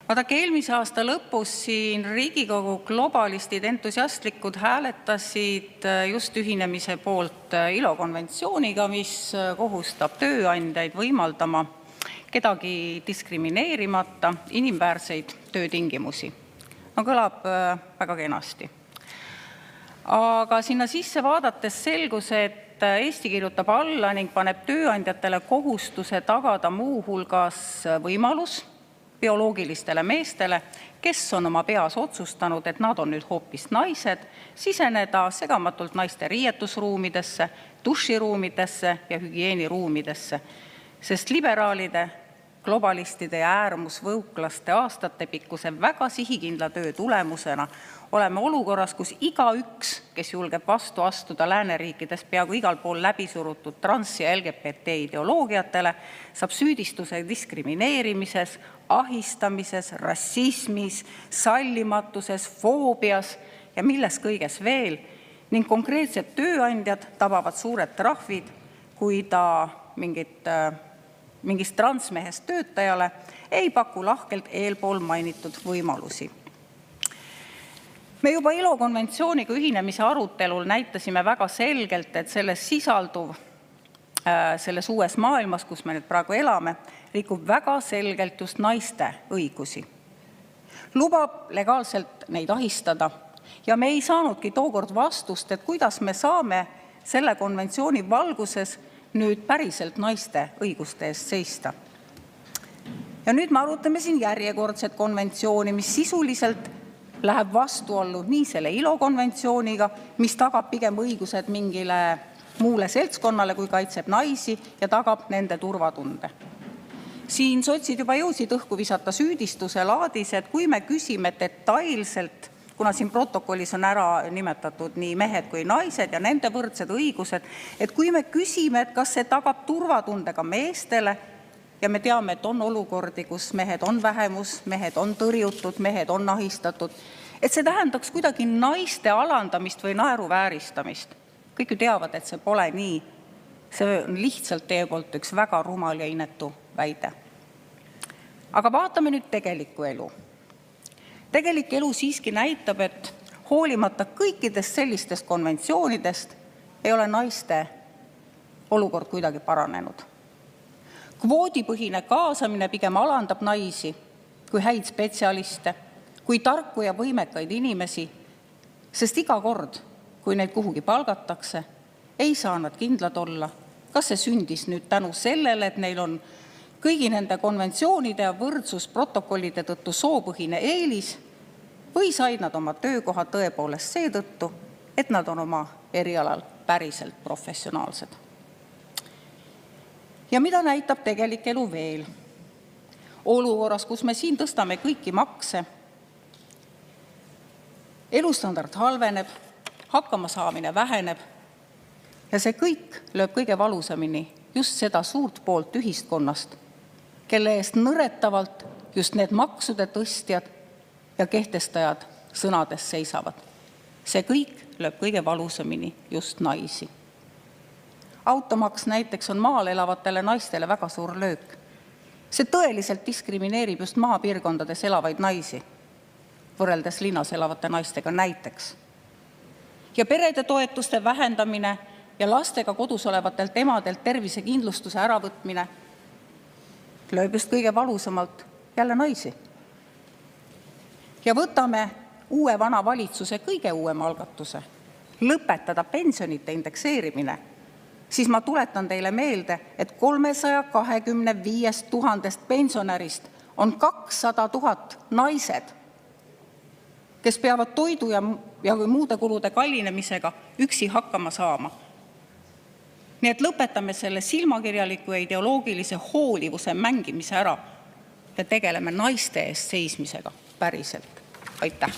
Vaadake, eelmise aasta lõpus siin Riigikogu globalistid entusiastlikud hääletasid just ühinemise poolt ILO konventsiooniga, mis kohustab tööandjaid võimaldama kedagi diskrimineerimata inimväärseid töötingimusi. No kõlab väga kenasti. Aga sinna sisse vaadates selgus, et Eesti kirjutab alla ning paneb tööandjatele kohustuse tagada muu hulgas võimalus bioloogilistele meestele, kes on oma peas otsustanud, et nad on nüüd hoopis naised, siseneda segamatult naiste riietusruumidesse, duširuumidesse ja hügieeniruumidesse, sest liberaalide, globalistide ja äärmusvõuklaste aastatepikkuse väga sihikindla töö tulemusena oleme olukorras, kus igaüks, kes julgeb vastu astuda lääneriikides peaaegu igal pool läbisurutud trans- ja LGBT ideoloogiatele, saab süüdistuse diskrimineerimises, ahistamises, rassismis, sallimatuses, foobias ja milles kõiges veel, ning konkreetsed tööandjad tabavad suured trahvid, kui ta mingist transmehest töötajale ei paku lahkelt eelpool mainitud võimalusi. Me juba ILO konventsiooniga ühinemise arutelul näitasime väga selgelt, et selles sisalduv, selles uues maailmas, kus me nüüd praegu elame, rikub väga selgelt just naiste õigusi. Lubab legaalselt neid ahistada ja me ei saanudki tookord vastust, et kuidas me saame selle konventsiooni valguses nüüd päriselt naiste õiguste eest seista. Ja nüüd me arutame siin järjekordset konventsiooni, mis sisuliselt läheb vastuollu nii selle ILO konventsiooniga, mis tagab pigem õigused mingile muule seltskonnale, kui kaitseb naisi ja tagab nende turvatunde. Siin sotsid juba jõudsid õhku visata süüdistuse laadis, et kui me küsime detailselt, kuna siin protokollis on ära nimetatud nii mehed kui naised ja nende võrdsed õigused, et kui me küsime, et kas see tagab turvatunde ka meestele, ja me teame, et on olukordi, kus mehed on vähemus, mehed on tõrjutud, mehed on ahistatud, et see tähendaks kuidagi naiste alandamist või naeruvääristamist. Kõik ju teavad, et see pole nii. See on lihtsalt teie poolt üks väga rumal ja inetu väide. Aga vaatame nüüd tegelikku elu. Tegelik elu siiski näitab, et hoolimata kõikidest sellistest konventsioonidest ei ole naiste olukord kuidagi paranenud. Kvoodipõhine kaasamine pigem alandab naisi kui häid spetsialiste, kui tarku ja võimekaid inimesi, sest iga kord, kui neid kuhugi palgatakse, ei saa nad kindlad olla, kas see sündis nüüd tänu sellele, et neil on kõigi nende konventsioonide ja võrdsusprotokollide tõttu soopõhine eelis, või said nad oma töökoha tõepoolest seetõttu, et nad on oma erialal päriselt professionaalsed. Ja mida näitab tegelik elu veel? Olukorras, kus me siin tõstame kõiki makse, elustandard halveneb, hakkama saamine väheneb ja see kõik lööb kõige valusamini just seda suurt poolt ühiskonnast, kelle eest nõretavalt just need maksude tõstjad ja kehtestajad sõnades seisavad. See kõik lööb kõige valusamini just naisi. Automaks näiteks on maal elavatele naistele väga suur löök. See tõeliselt diskrimineerib just maapiirkondades elavaid naisi, võrreldes linnas elavate naistega näiteks. Ja perede toetuste vähendamine ja lastega kodus olevatelt emadelt tervisekindlustuse äravõtmine lööb just kõige valusamalt jälle naisi. Ja võtame uue vana valitsuse kõige uuema algatuse, lõpetada pensionite indekseerimine, siis ma tuletan teile meelde, et 325 000 pensionärist on 200 000 naised, kes peavad toidu ja muude kulude kallinemisega üksi hakkama saama. Nii et lõpetame selle silmakirjaliku ja ideoloogilise hoolivuse mängimise ära ja tegeleme naiste eest seismisega päriselt. Aitäh!